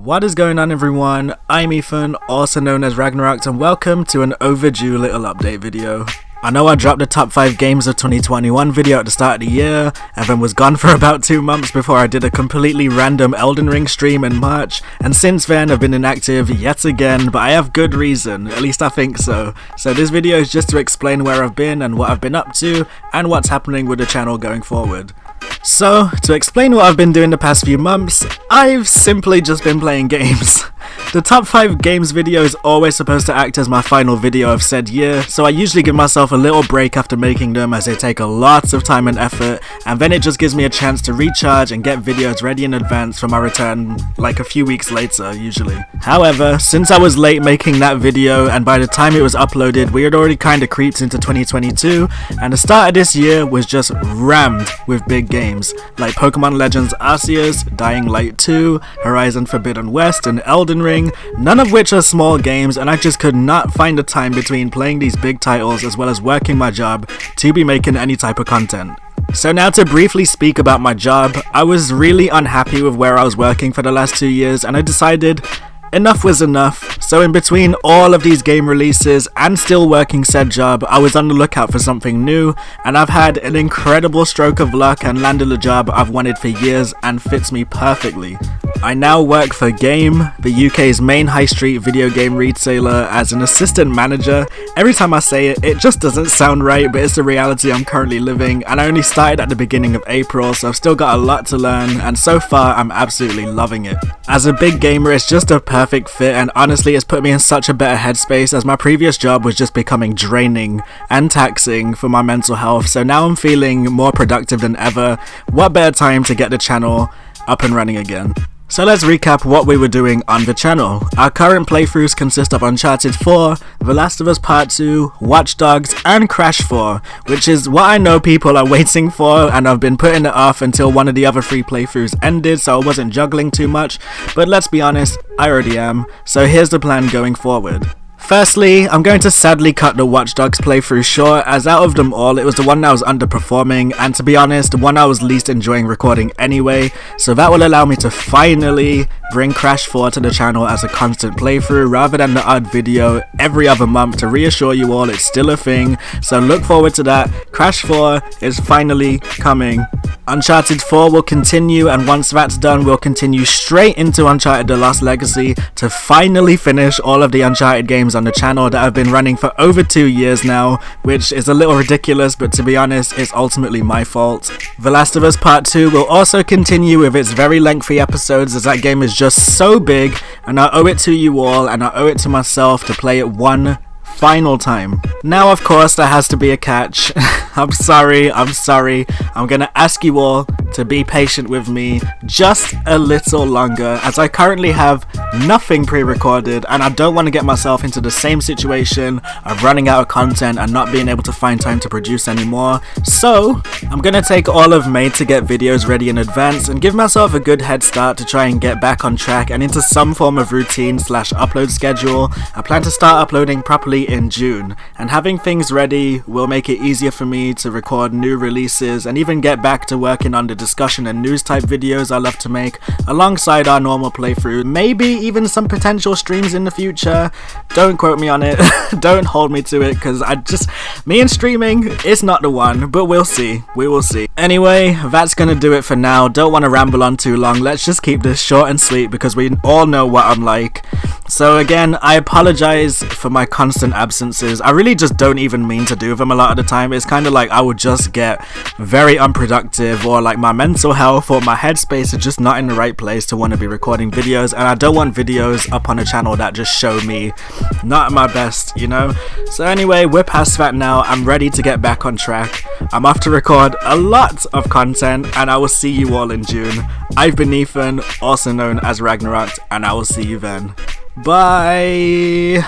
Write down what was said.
What is going on, everyone? I'm Ethan, also known as Ragnarocked, and welcome to an overdue little update video. I know I dropped the top 5 games of 2021 video at the start of the year, and then was gone for about 2 months before I did a completely random Elden Ring stream in March, and since then I've been inactive yet again, but I have good reason, at least I think so. So this video is just to explain where I've been and what I've been up to, and what's happening with the channel going forward. So, to explain what I've been doing the past few months, I've simply just been playing games. The top 5 games video is always supposed to act as my final video of said year, so I usually give myself a little break after making them as they take a lot of time and effort, and then it just gives me a chance to recharge and get videos ready in advance for my return like a few weeks later usually. However, since I was late making that video and by the time it was uploaded we had already kinda creeped into 2022, and the start of this year was just rammed with big games like Pokemon Legends Arceus, Dying Light 2, Horizon Forbidden West, and Elden Ring, none of which are small games, and I just could not find the time between playing these big titles as well as working my job to be making any type of content. So now to briefly speak about my job, I was really unhappy with where I was working for the last 2 years, and I decided enough was enough. So in between all of these game releases and still working said job, I was on the lookout for something new, and I've had an incredible stroke of luck and landed a job I've wanted for years and fits me perfectly. I now work for Game, the UK's main high street video game retailer, as an assistant manager. Every time I say it, it just doesn't sound right, but it's the reality I'm currently living, and I only started at the beginning of April, so I've still got a lot to learn, and so far I'm absolutely loving it. As a big gamer, it's just a perfect fit, and honestly it's put me in such a better headspace as my previous job was just becoming draining and taxing for my mental health, so now I'm feeling more productive than ever. What better time to get the channel up and running again? So let's recap what we were doing on the channel. Our current playthroughs consist of Uncharted 4, The Last of Us Part 2, Watch Dogs, and Crash 4, which is what I know people are waiting for, and I've been putting it off until one of the other 3 playthroughs ended, so I wasn't juggling too much, but let's be honest, I already am. So here's the plan going forward. Firstly, I'm going to sadly cut the Watch Dogs playthrough short, as out of them all it was the one that was underperforming, and to be honest, the one I was least enjoying recording anyway, so that will allow me to finally bring Crash 4 to the channel as a constant playthrough rather than the odd video every other month to reassure you all it's still a thing, so look forward to that. Crash 4 is finally coming. Uncharted 4 will continue, and once that's done we'll continue straight into Uncharted The Lost Legacy to finally finish all of the Uncharted games on the channel that have been running for over 2 years now, which is a little ridiculous, but to be honest it's ultimately my fault. The Last of Us Part 2 will also continue with its very lengthy episodes, as that game is just so big, and I owe it to you all and I owe it to myself to play it one final time. Now of course there has to be a catch. I'm sorry, I'm gonna ask you all to be patient with me just a little longer, as I currently have nothing pre-recorded and I don't want to get myself into the same situation of running out of content and not being able to find time to produce anymore. So I'm gonna take all of May to get videos ready in advance and give myself a good head start to try and get back on track and into some form of routine / upload schedule. I plan to start uploading properly in June, and having things ready will make it easier for me to record new releases and even get back to working on the discussion and news type videos I love to make alongside our normal playthrough, maybe even some potential streams in the future. Don't quote me on it. Don't hold me to it, because me and streaming is not the one, but we will see. Anyway, that's gonna do it for now. Don't want to ramble on too long, let's just keep this short and sweet because we all know what I'm like. So again, I apologize for my constant absences. I really just don't even mean to do them a lot of the time. It's kind of like I would just get very unproductive, or like my mental health or my headspace is just not in the right place to want to be recording videos, and I don't want videos up on a channel that just show me not at my best, you know? So anyway, we're past that now. I'm ready to get back on track. I'm off to record a lot of content, and I will see you all in June. I've been Ethan, also known as Ragnarocked, and I will see you then. Bye!